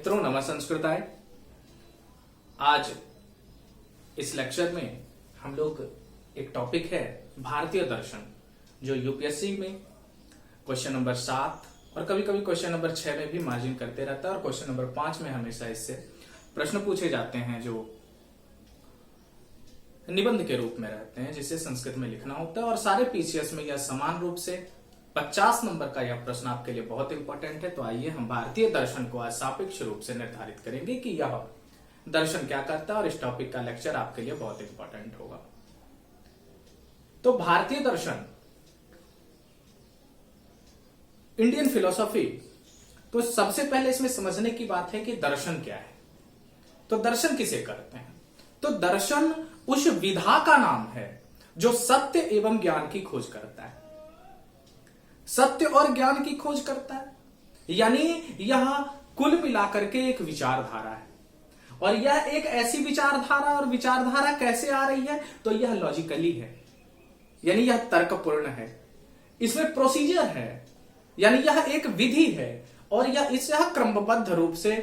मित्रों, नमः संस्कृताय। आज इस लेक्चर में हम लोग एक टॉपिक है भारतीय दर्शन, जो यूपीएससी में क्वेश्चन नंबर 7 और कभी कभी क्वेश्चन नंबर 6 में भी मार्जिन करते रहता है और क्वेश्चन नंबर 5 में हमेशा इससे प्रश्न पूछे जाते हैं जो निबंध के रूप में रहते हैं, जिसे संस्कृत में लिखना होता है। और सारे पीसीएस में यह समान रूप से 50 नंबर का यह प्रश्न आपके लिए बहुत इंपॉर्टेंट है। तो आइए हम भारतीय दर्शन को आज सापेक्ष रूप से निर्धारित करेंगे कि यह दर्शन क्या करता है, और इस टॉपिक का लेक्चर आपके लिए बहुत इंपॉर्टेंट होगा। तो भारतीय दर्शन, इंडियन फिलोसॉफी, तो सबसे पहले इसमें समझने की बात है कि दर्शन क्या है। तो दर्शन किसे कहते हैं? तो दर्शन उस विधा का नाम है जो सत्य एवं ज्ञान की खोज करता है। सत्य और ज्ञान की खोज करता है, यानी यह कुल मिलाकर के एक विचारधारा है। और यह एक ऐसी विचारधारा, और विचारधारा कैसे आ रही है? तो यह लॉजिकली है, यानी यह तर्कपूर्ण है, इसमें प्रोसीजर है, यानी यह एक विधि है, और यह क्रमबद्ध रूप से,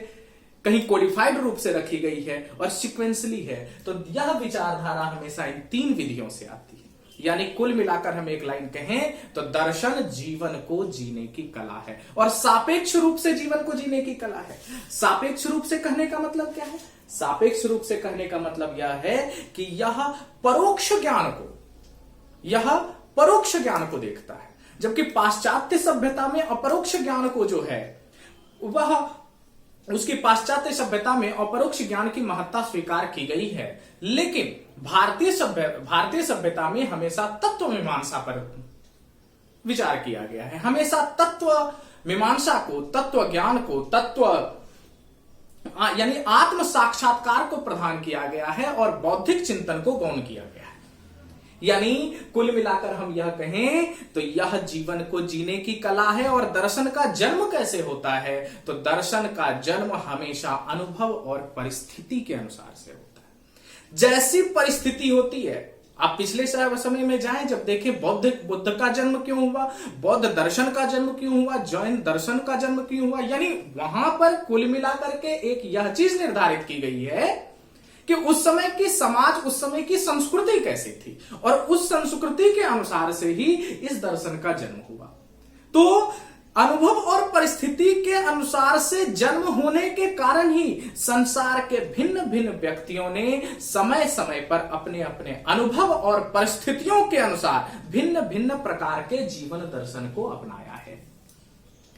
कहीं कोडिफाइड रूप से रखी गई है और सीक्वेंसली है। तो यह विचारधारा हमेशा इन 3 विधियों से आती है। यानी कुल मिलाकर हम एक लाइन कहें तो दर्शन जीवन को जीने की कला है, और सापेक्ष रूप से जीवन को जीने की कला है। सापेक्ष रूप से कहने का मतलब क्या है? सापेक्ष रूप से कहने का मतलब यह है कि यह परोक्ष ज्ञान को देखता है, जबकि पाश्चात्य सभ्यता में अपरोक्ष ज्ञान को जो है वह, उसकी पाश्चात्य सभ्यता में अपरोक्ष ज्ञान की महत्ता स्वीकार की गई है। लेकिन भारतीय सभ्यता में हमेशा तत्व मीमांसा पर विचार किया गया है। हमेशा तत्व मीमांसा को, तत्व ज्ञान को, यानी आत्म साक्षात्कार को प्रदान किया गया है, और बौद्धिक चिंतन को गौण किया गया है। यानी कुल मिलाकर हम यह कहें तो यह जीवन को जीने की कला है। और दर्शन का जन्म कैसे होता है? तो दर्शन का जन्म हमेशा अनुभव और परिस्थिति के अनुसार से होता है। जैसी परिस्थिति होती है, आप पिछले समय में जाएं, जब देखें बुद्ध का जन्म क्यों हुआ, बौद्ध दर्शन का जन्म क्यों हुआ, जैन दर्शन का जन्म क्यों हुआ, यानी वहां पर कुल मिलाकर के एक यह चीज निर्धारित की गई है कि उस समय की समाज, उस समय की संस्कृति कैसी थी, और उस संस्कृति के अनुसार से ही इस दर्शन का जन्म हुआ। तो अनुभव और परिस्थिति के अनुसार से जन्म होने के कारण ही संसार के भिन्न भिन्न व्यक्तियों ने समय समय पर अपने अपने अनुभव और परिस्थितियों के अनुसार भिन्न भिन्न प्रकार के जीवन दर्शन को अपनाया है।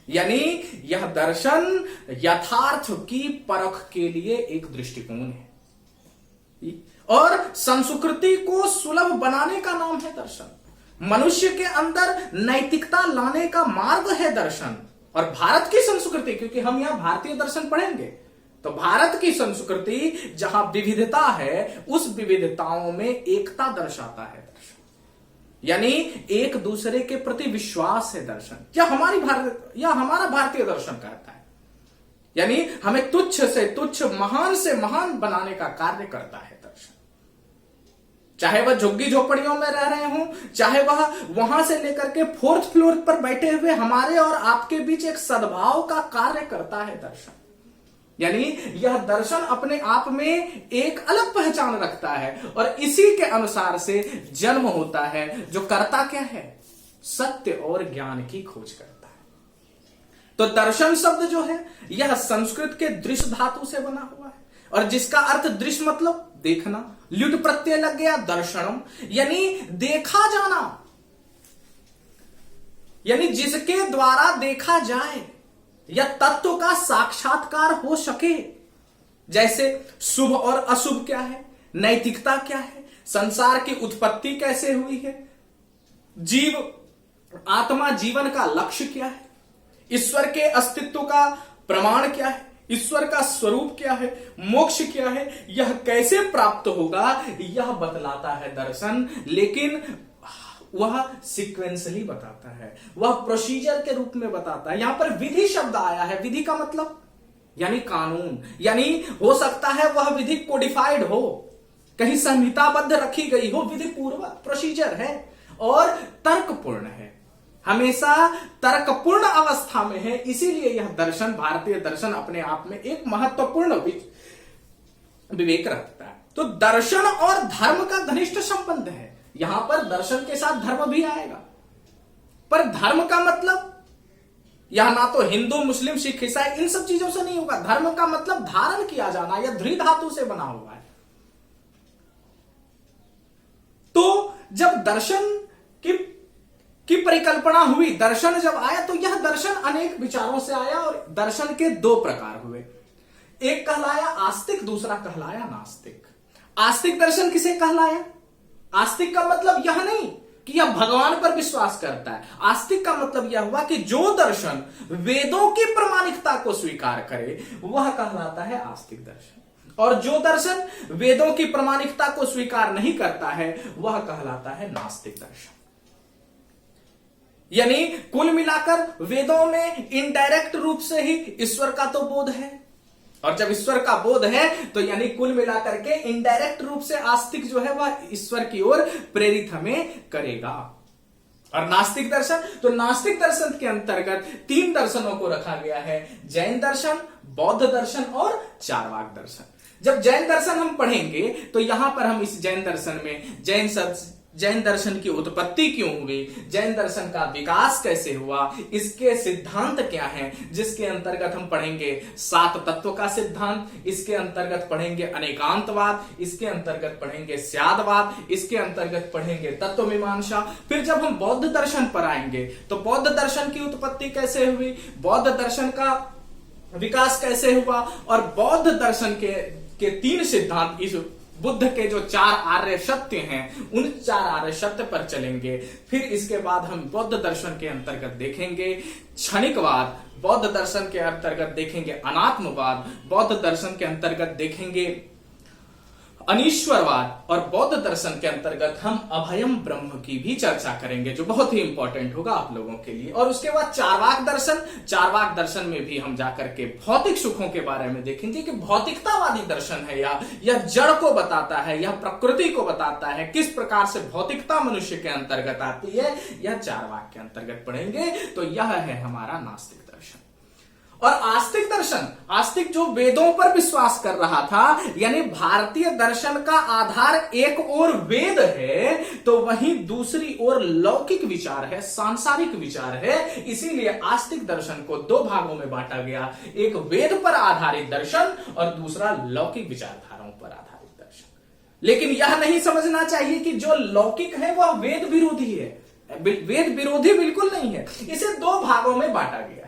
यानी यह दर्शन यथार्थ की परख के लिए एक दृष्टिकोण है, और संस्कृति को सुलभ बनाने का नाम है दर्शन। मनुष्य के अंदर नैतिकता लाने का मार्ग है दर्शन। और भारत की संस्कृति, क्योंकि हम यहां भारतीय दर्शन पढ़ेंगे, तो भारत की संस्कृति जहां विविधता है, उस विविधताओं में एकता दर्शाता है दर्शन। यानी एक दूसरे के प्रति विश्वास है दर्शन। हमारा भारतीय दर्शन कहता है, यानी हमें तुच्छ से तुच्छ, महान से महान बनाने का कार्य करता है दर्शन। चाहे वह झुग्गी झोपड़ियों में रह रहे हों, चाहे वह वहां से लेकर के 4th फ्लोर पर बैठे हुए हमारे और आपके बीच एक सद्भाव का कार्य करता है दर्शन। यानी यह दर्शन अपने आप में एक अलग पहचान रखता है, और इसी के अनुसार से जन्म होता है, जो करता क्या है? सत्य और ज्ञान की खोज करता है। तो दर्शन शब्द जो है यह संस्कृत के दृश्य धातु से बना हुआ है, और जिसका अर्थ दृश्य मतलब देखना, ल्युट प्रत्यय लग गया दर्शनम, यानी देखा जाना, यानी जिसके द्वारा देखा जाए या तत्व का साक्षात्कार हो सके। जैसे शुभ और अशुभ क्या है, नैतिकता क्या है, संसार की उत्पत्ति कैसे हुई है, आत्मा जीवन का लक्ष्य क्या है, ईश्वर के अस्तित्व का प्रमाण क्या है, ईश्वर का स्वरूप क्या है, मोक्ष क्या है, यह कैसे प्राप्त होगा, यह बतलाता है दर्शन। लेकिन वह सीक्वेंसली बताता है, वह प्रोसीजर के रूप में बताता है। यहां पर विधि शब्द आया है। विधि का मतलब यानी कानून, यानी हो सकता है वह विधि कोडिफाइड हो, कहीं संहिताबद्ध रखी गई हो, विधि पूर्वक प्रोसीजर है और तर्कपूर्ण है। हमेशा तर्कपूर्ण अवस्था में है। इसीलिए यह दर्शन, भारतीय दर्शन अपने आप में एक महत्वपूर्ण विवेक रखता है। तो दर्शन और धर्म का घनिष्ठ संबंध है। यहां पर दर्शन के साथ धर्म भी आएगा, पर धर्म का मतलब यह ना तो हिंदू, मुस्लिम, सिख, ईसाई इन सब चीजों से नहीं होगा। धर्म का मतलब धारण किया जाना, या ध्री धातु से बना हुआ है। तो जब दर्शन की परिकल्पना हुई, दर्शन जब आया, तो यह दर्शन अनेक विचारों से आया और दर्शन के दो प्रकार हुए। एक कहलाया आस्तिक, दूसरा कहलाया नास्तिक। आस्तिक दर्शन किसे कहलाया? आस्तिक का मतलब यह नहीं कि यह भगवान पर विश्वास करता है। आस्तिक का मतलब यह हुआ कि जो दर्शन वेदों की प्रामाणिकता को स्वीकार करे वह कहलाता है आस्तिक दर्शन, और जो दर्शन वेदों की प्रामाणिकता को स्वीकार नहीं करता है वह कहलाता है नास्तिक दर्शन। यानी कुल मिलाकर वेदों में इनडायरेक्ट रूप से ही ईश्वर का तो बोध है, और जब ईश्वर का बोध है तो यानी कुल मिलाकर के इनडायरेक्ट रूप से आस्तिक जो है वह ईश्वर की ओर प्रेरित हमें करेगा। और नास्तिक दर्शन, तो नास्तिक दर्शन के अंतर्गत तीन दर्शनों को रखा गया है: जैन दर्शन, बौद्ध दर्शन और चार्वाक दर्शन। जब जैन दर्शन हम पढ़ेंगे तो यहां पर हम इस जैन दर्शन में जैन दर्शन की उत्पत्ति क्यों हुई, जैन दर्शन का विकास कैसे हुआ, इसके सिद्धांत क्या हैं, जिसके अंतर्गत हम पढ़ेंगे सात तत्व का सिद्धांत, इसके अंतर्गत पढ़ेंगे अनेकांतवाद, इसके अंतर्गत पढ़ेंगे स्यादवाद, इसके अंतर्गत पढ़ेंगे तत्व मीमांसा। फिर जब हम बौद्ध दर्शन पर आएंगे तो बौद्ध दर्शन की उत्पत्ति कैसे हुई, बौद्ध दर्शन का विकास कैसे हुआ, और बौद्ध दर्शन के तीन सिद्धांत, इस बुद्ध के जो चार आर्य सत्य हैं उन चार आर्य सत्य पर चलेंगे। फिर इसके बाद हम बौद्ध दर्शन के अंतर्गत देखेंगे क्षणिकवाद, बौद्ध दर्शन के अंतर्गत देखेंगे अनात्मवाद, बौद्ध दर्शन के अंतर्गत देखेंगे अनीश्वरवाद, और बौद्ध दर्शन के अंतर्गत हम अभयम ब्रह्म की भी चर्चा करेंगे, जो बहुत ही इंपॉर्टेंट होगा आप लोगों के लिए। और उसके बाद चार्वाक दर्शन, चार्वाक दर्शन में भी हम जाकर के भौतिक सुखों के बारे में देखेंगे कि भौतिकतावादी दर्शन है यह जड़ को बताता है, यह प्रकृति को बताता है, किस प्रकार से भौतिकता मनुष्य के अंतर्गत आती है, यह चार्वाक के अंतर्गत पढ़ेंगे। तो यह है हमारा नास्तिक दर्शन। और आस्तिक दर्शन, आस्तिक जो वेदों पर विश्वास कर रहा था, यानी भारतीय दर्शन का आधार एक ओर वेद है तो वहीं दूसरी ओर लौकिक विचार है, सांसारिक विचार है। इसीलिए आस्तिक दर्शन को दो भागों में बांटा गया, एक वेद पर आधारित दर्शन और दूसरा लौकिक विचारधाराओं पर आधारित दर्शन। लेकिन यह नहीं समझना चाहिए कि जो लौकिक है वह वेद विरोधी है, वेद विरोधी बिल्कुल नहीं है। इसे दो भागों में बांटा गया,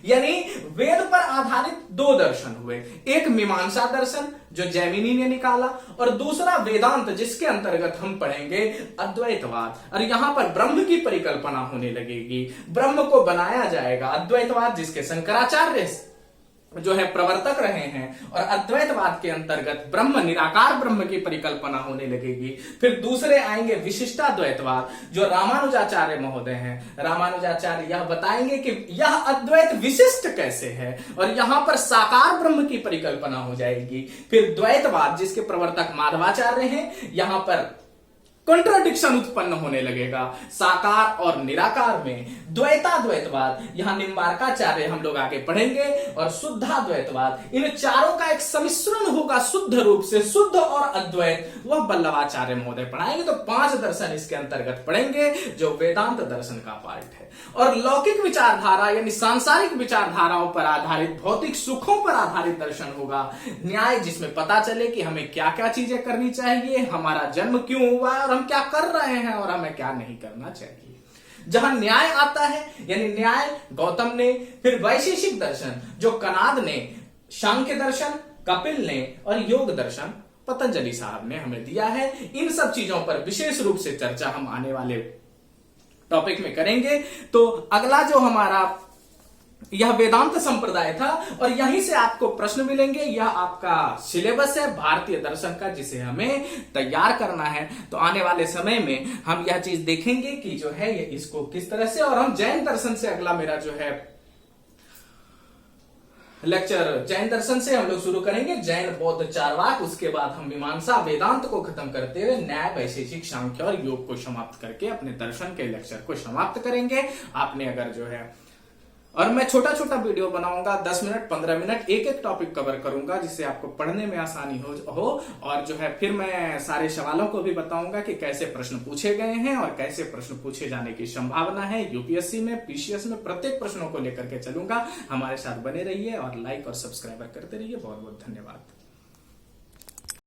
यानी वेद पर आधारित दो दर्शन हुए, एक मीमांसा दर्शन जो जैमिनी ने निकाला, और दूसरा वेदांत जिसके अंतर्गत हम पढ़ेंगे अद्वैतवाद। और यहां पर ब्रह्म की परिकल्पना होने लगेगी, ब्रह्म को बनाया जाएगा। अद्वैतवाद जिसके शंकराचार्य जो है प्रवर्तक रहे हैं, और अद्वैतवाद के अंतर्गत ब्रह्म, निराकार ब्रह्म की परिकल्पना होने लगेगी। फिर दूसरे आएंगे विशिष्टाद्वैतवाद जो रामानुजाचार्य महोदय हैं। रामानुजाचार्य यह बताएंगे कि यह अद्वैत विशिष्ट कैसे है, और यहां पर साकार ब्रह्म की परिकल्पना हो जाएगी। फिर द्वैतवाद जिसके प्रवर्तक माधवाचार्य हैं, यहां पर कॉन्ट्राडिक्शन उत्पन्न होने लगेगा साकार और निराकार में। द्वैताद्वैतवाद, यहां निम्बार्काचार्य हम लोग आगे पढ़ेंगे, और शुद्धाद्वैतवाद, इन चारों का एक सम्मिश्रण होगा शुद्ध रूप से, शुद्ध और अद्वैत, वह वल्लभाचार्य महोदय पढ़ाएंगे। तो पांच दर्शन इसके अंतर्गत पढ़ेंगे जो वेदांत दर्शन का पार्ट है। और लौकिक विचारधारा यानी सांसारिक विचारधाराओं पर आधारित, भौतिक सुखों पर आधारित दर्शन होगा। न्याय जिसमें पता चले कि हमें क्या क्या चीजें करनी चाहिए, हमारा जन्म क्यों हुआ है और हम क्या कर रहे हैं और हमें क्या नहीं करना चाहिए। जहां न्याय आता है, यानी न्याय गौतम ने, फिर वैशेषिक दर्शन जो कनाद ने, सांख्य दर्शन कपिल ने, और योग दर्शन पतंजलि साहब ने हमें दिया है। इन सब चीजों पर विशेष रूप से चर्चा हम आने वाले टॉपिक में करेंगे। तो अगला जो हमारा यह वेदांत संप्रदाय था, और यहीं से आपको प्रश्न मिलेंगे। यह आपका सिलेबस है भारतीय दर्शन का, जिसे हमें तैयार करना है। तो आने वाले समय में हम यह चीज देखेंगे कि जो है ये इसको किस तरह से, और हम जैन दर्शन से अगला मेरा जो है लेक्चर जैन दर्शन से हम लोग शुरू करेंगे, जैन बौद्ध चारवाक, उसके बाद हम मीमांसा वेदांत को खत्म करते हुए न्याय वैशेषिक सांख्य और योग को समाप्त करके अपने दर्शन के लेक्चर को समाप्त करेंगे। आपने अगर जो है, और मैं छोटा छोटा वीडियो बनाऊंगा, 10 मिनट 15 मिनट एक एक टॉपिक कवर करूंगा जिससे आपको पढ़ने में आसानी हो। और जो है फिर मैं सारे सवालों को भी बताऊंगा कि कैसे प्रश्न पूछे गए हैं और कैसे प्रश्न पूछे जाने की संभावना है यूपीएससी में, पीसीएस में, प्रत्येक प्रश्नों को लेकर के चलूंगा। हमारे साथ बने रहिए और लाइक और सब्सक्राइब करते रहिए। बहुत बहुत धन्यवाद।